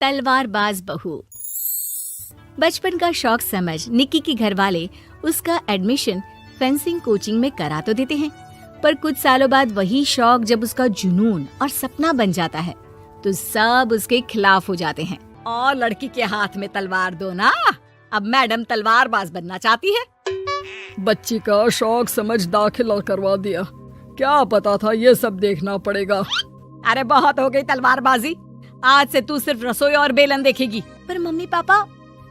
तलवारबाज बहू। बचपन का शौक समझ निक्की के घर वाले उसका एडमिशन फेंसिंग कोचिंग में करा तो देते हैं, पर कुछ सालों बाद वही शौक जब उसका जुनून और सपना बन जाता है तो सब उसके खिलाफ हो जाते हैं। और लड़की के हाथ में तलवार दो ना, अब मैडम तलवारबाज बनना चाहती है। बच्ची का शौक समझ दाखिला करवा दिया, क्या पता था ये सब देखना पड़ेगा। अरे बहुत हो गई तलवारबाजी, आज से तू सिर्फ रसोई और बेलन देखेगी। पर मम्मी पापा,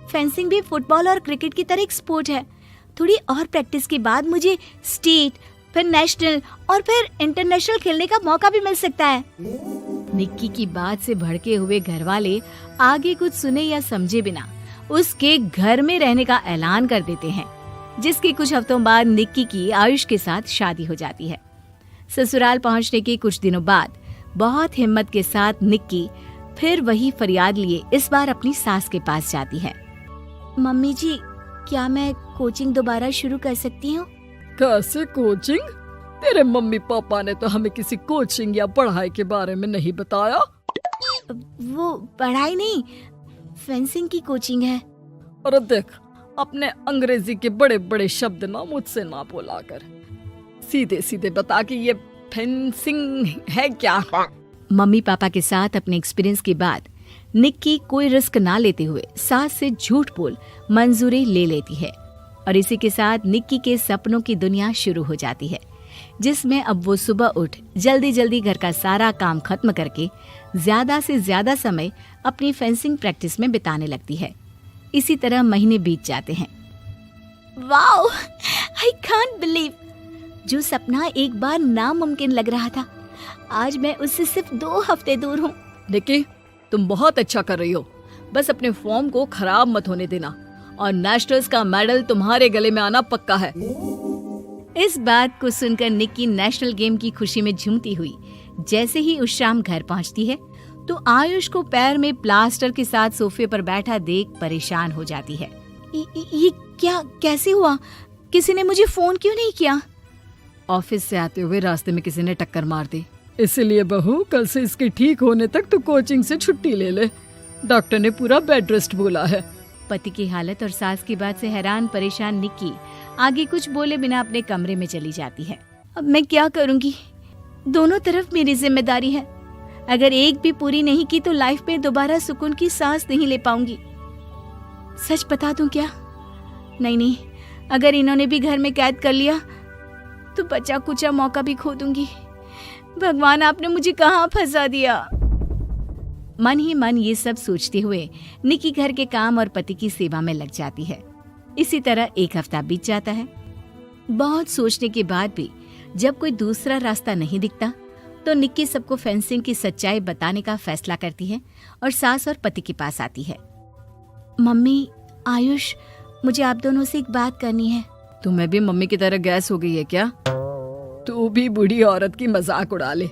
फेंसिंग भी फुटबॉल और क्रिकेट की तरह एक स्पोर्ट है। थोड़ी और प्रैक्टिस के बाद मुझे स्टेट, फिर नेशनल और फिर इंटरनेशनल खेलने का मौका भी मिल सकता है। निक्की की बात से भड़के हुए घर वाले आगे कुछ सुने या समझे बिना उसके घर में रहने का ऐलान कर देते हैं, जिसके कुछ हफ्तों बाद निक्की की आयुष के साथ शादी हो जाती है। ससुराल पहुंचने के कुछ दिनों बाद बहुत हिम्मत के साथ निक्की फिर वही फरियाद लिए इस बार अपनी सास के पास जाती है। मम्मी जी, क्या मैं कोचिंग दोबारा शुरू कर सकती हूँ? कैसे कोचिंग? तेरे मम्मी पापा ने तो हमें किसी कोचिंग या पढ़ाई के बारे में नहीं बताया। वो पढ़ाई नहीं, फेंसिंग की कोचिंग है। और देख, अपने अंग्रेजी के बड़े बड़े शब्द ना मुझसे ना बोला कर, सीधे सीधे बता कि ये फेंसिंग है क्या। मम्मी पापा के साथ अपने एक्सपीरियंस के बाद निक्की कोई रिस्क ना लेते हुए सास से झूठ बोल मंजूरी ले लेती है और इसी के साथ निक्की के सपनों की दुनिया शुरू हो जाती है, जिसमें अब वो सुबह उठ जल्दी जल्दी घर का सारा काम खत्म करके ज्यादा से ज्यादा समय अपनी फेंसिंग प्रैक्टिस में बिताने लगती है। इसी तरह महीने बीत जाते हैं। वाओ, आई कांट बिलीव, जो सपना एक बार नामुमकिन लग रहा था, आज मैं उससे सिर्फ 2 हफ्ते दूर हूँ। निक्की, तुम बहुत अच्छा कर रही हो, बस अपने फॉर्म को खराब मत होने देना और नेशनल्स का मेडल तुम्हारे गले में आना पक्का है। इस बात को सुनकर निक्की नेशनल गेम की खुशी में झूमती हुई जैसे ही उस शाम घर पहुंचती है तो आयुष को पैर में प्लास्टर के साथ सोफे पर बैठा देख परेशान हो जाती है। ये क्या, कैसे हुआ? किसी ने मुझे फोन क्यों नहीं किया? ऑफिस से आते हुए रास्ते में किसी ने टक्कर मार दी, इसलिए बहू कल से इसके ठीक होने तक तो कोचिंग से छुट्टी ले ले, डॉक्टर ने पूरा बेड रेस्ट बोला है। पति की हालत और सास की बात से हैरान परेशान निक्की आगे कुछ बोले बिना अपने कमरे में चली जाती है। अब मैं क्या करूंगी? दोनों तरफ मेरी जिम्मेदारी है, अगर एक भी पूरी नहीं की तो लाइफ में दोबारा सुकून की सांस नहीं ले पाऊंगी। सच बता दूं क्या? नहीं, अगर इन्होंने भी घर में कैद कर लिया तो बचा कुचा मौका भी खो दूंगी। भगवान, आपने मुझे कहाँ फंसा दिया। मन ही मन ये सब सोचते हुए निक्की घर के काम और पति की सेवा में लग जाती है। इसी तरह 1 हफ्ता बीत जाता है। बहुत सोचने के बाद भी जब कोई दूसरा रास्ता नहीं दिखता तो निक्की सबको फेंसिंग की सच्चाई बताने का फैसला करती है और सास और पति के पास आती है। मम्मी, आयुष, मुझे आप दोनों से एक बात करनी है। तुम्हें भी मम्मी की तरह गैस हो गई है क्या? तू भी बूढ़ी औरत की मजाक उड़ा ले।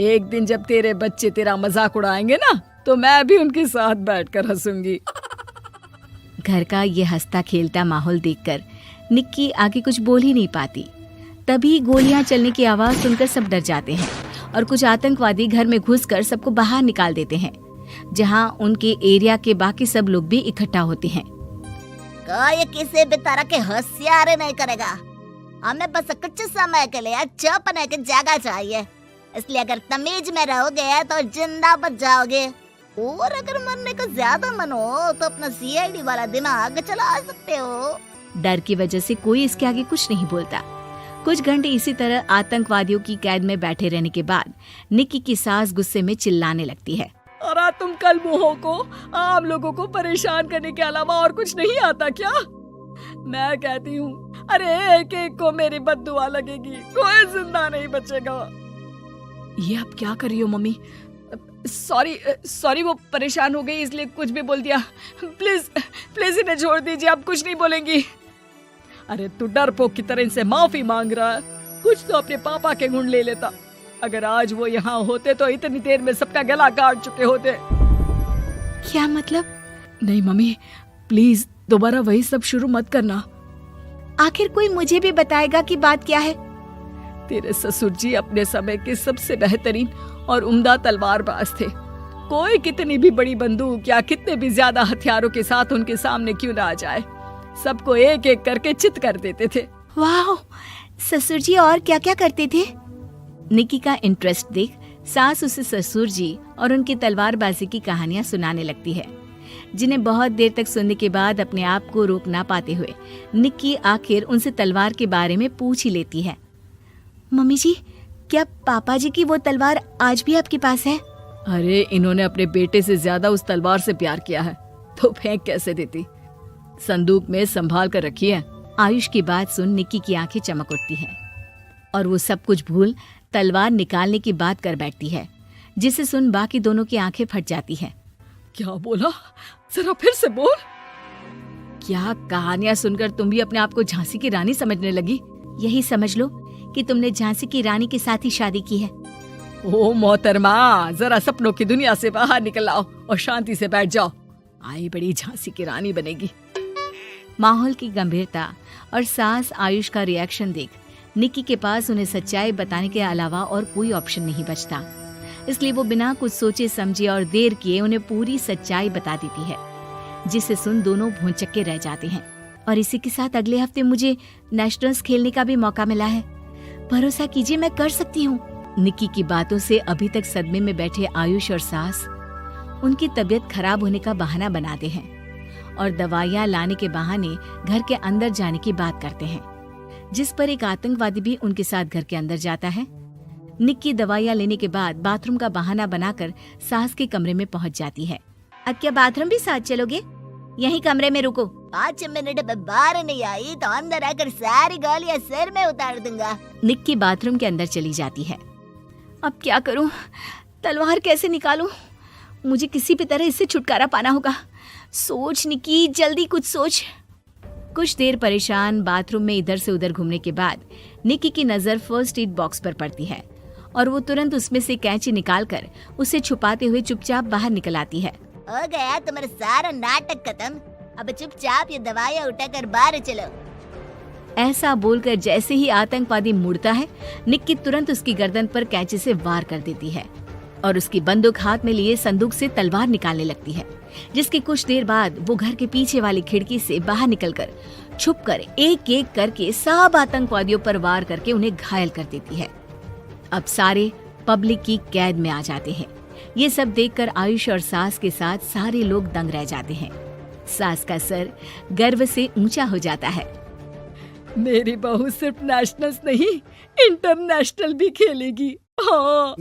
एक दिन जब तेरे बच्चे तेरा मजाक उड़ाएंगे ना तो मैं भी उनके साथ बैठकर हंसूंगी। घर का ये हंसता खेलता माहौल देखकर निक्की आगे कुछ बोल ही नहीं पाती। तभी गोलियां चलने की आवाज सुनकर सब डर जाते हैं और कुछ आतंकवादी घर में घुसकर सबको बाहर निकाल देते हैं, जहां उनके एरिया के बाकी सब लोग भी इकट्ठा होते हैं। कोई किसी भी तरह के होशियारी नहीं करेगा, हमें बस कुछ समय के लिए चुप रहने की जगह चाहिए, इसलिए अगर तमीज में रहोगे तो जिंदा बच जाओगे, और अगर मरने का ज्यादा मन हो तो अपना सीआईडी वाला दिमाग चला सकते हो। डर की वजह से कोई इसके आगे कुछ नहीं बोलता। कुछ घंटे इसी तरह आतंकवादियों की कैद में बैठे रहने के बाद निक्की की सास गुस्से में चिल्लाने लगती है। अरे तुम कल मुँहों को आम लोगों को परेशान करने के अलावा और कुछ नहीं आता क्या? मैं कहती हूँ, अरे एक एक को मेरी बद्दुआ लगेगी, कोई जिंदा नहीं बचेगा। ये अब क्या कर रही हो मम्मी? सॉरी, वो परेशान हो गई इसलिए कुछ भी बोल दिया। प्लीज इन्हें छोड़ दीजिए, आप कुछ नहीं बोलेंगी। अरे तू डरपोक की तरह इनसे माफी मांग रहा है, कुछ तो अपने पापा के गुण ले लेता। अगर आज वो यहाँ होते तो इतनी देर में सबका गला काट चुके होते। क्या मतलब? नहीं मम्मी, प्लीज दोबारा वही सब शुरू मत करना। आखिर कोई मुझे भी बताएगा कि बात क्या है। तेरे ससुर जी अपने समय के सबसे बेहतरीन और उम्दा तलवारबाज थे। कोई कितनी भी बड़ी बंदूक या कितने भी ज्यादा हथियारों के साथ उनके सामने क्यों ना आ जाए, सबको एक एक करके चित कर देते थे। वाह, ससुर जी और क्या क्या करते थे? निक्की का इंटरेस्ट देख सास उसे ससुर जी और उनकी तलवारबाजी की कहानियां सुनाने लगती है, जिन्हें बहुत देर तक सुनने के बाद अपने आप को रोक ना पाते हुए निक्की आखिर उनसे तलवार के बारे में पूछ ही लेती है। मम्मी जी, क्या पापा जी की वो तलवार आज भी आपके पास है? अरे इन्होंने अपने बेटे से ज्यादा उस तलवार से प्यार किया है तो फेंक कैसे देती, संदूक में संभाल कर रखी है। आयुष की बात सुन निक्की की आंखें चमक उठती हैं और वो सब कुछ भूल तलवार निकालने की बात कर बैठती है, जिसे सुन बाकी दोनों की आंखें फट जाती हैं। क्या बोला, जरा फिर से बोल। क्या कहानियां सुनकर तुम भी अपने आप को झांसी की रानी समझने लगी? यही समझ लो कि तुमने झांसी की रानी के साथ ही शादी की है। ओ मोहतरमा, जरा सपनों की दुनिया से बाहर निकल आओ और शांति से बैठ जाओ, आई बड़ी झांसी की रानी बनेगी। माहौल की गंभीरता और सास आयुष का रिएक्शन देख निक्की के पास उन्हें सच्चाई बताने के अलावा और कोई ऑप्शन नहीं बचता, इसलिए वो बिना कुछ सोचे समझे और देर किए उन्हें पूरी सच्चाई बता देती है, जिसे सुन दोनों भौंचक्के रह जाते हैं। और इसी के साथ अगले हफ्ते मुझे नेशनल्स खेलने का भी मौका मिला है, भरोसा कीजिए मैं कर सकती हूँ। निक्की की बातों से अभी तक सदमे में बैठे आयुष और सास उनकी तबीयत खराब होने का बहाना बनाते हैं और दवाइयाँ लाने के बहाने घर के अंदर जाने की बात करते हैं, जिस पर एक आतंकवादी भी उनके साथ घर के अंदर जाता है। निक्की दवाइयाँ लेने के बाद बाथरूम का बहाना बनाकर सास के कमरे में पहुंच जाती है। अब क्या बाथरूम भी साथ चलोगे? यहीं कमरे में रुको। 5 मिनट में बाहर नहीं आई तो अंदर आकर सारी गालियां सिर में उतार दूंगा। निक्की बाथरूम के अंदर चली जाती है। अब क्या करूं? तलवार कैसे निकालूं? मुझे किसी भी तरह इससे छुटकारा पाना होगा। सोच निक्की, जल्दी कुछ सोच। कुछ देर परेशान बाथरूम में इधर से उधर घूमने के बाद निक्की की नजर फर्स्ट एड बॉक्स पर पड़ती है और वो तुरंत उसमें से कैंची निकालकर उसे छुपाते हुए चुपचाप बाहर निकल आती है। हो गया तुम्हारा सारा नाटक खत्म, अब चुपचाप ये दवाइयाँ उठाकर बाहर चलो। ऐसा बोलकर जैसे ही आतंकवादी मुड़ता है, निक्की तुरंत उसकी गर्दन पर कैंची से वार कर देती है और उसकी बंदूक हाथ में लिए संदूक से तलवार निकालने लगती है, जिसकी कुछ देर बाद वो घर के पीछे वाली खिड़की से बाहर निकलकर छुपकर एक एक करके सब आतंकवादियों पर वार करके उन्हें घायल कर देती है। अब सारे पब्लिक की कैद में आ जाते हैं। ये सब देखकर आयुष और सास के साथ सारे लोग दंग रह जाते हैं। सास का सर गर्व से ऊंचा हो जाता है। मेरी बहू सिर्फ नेशनल्स नहीं, इंटरनेशनल भी खेलेगी। हाँ।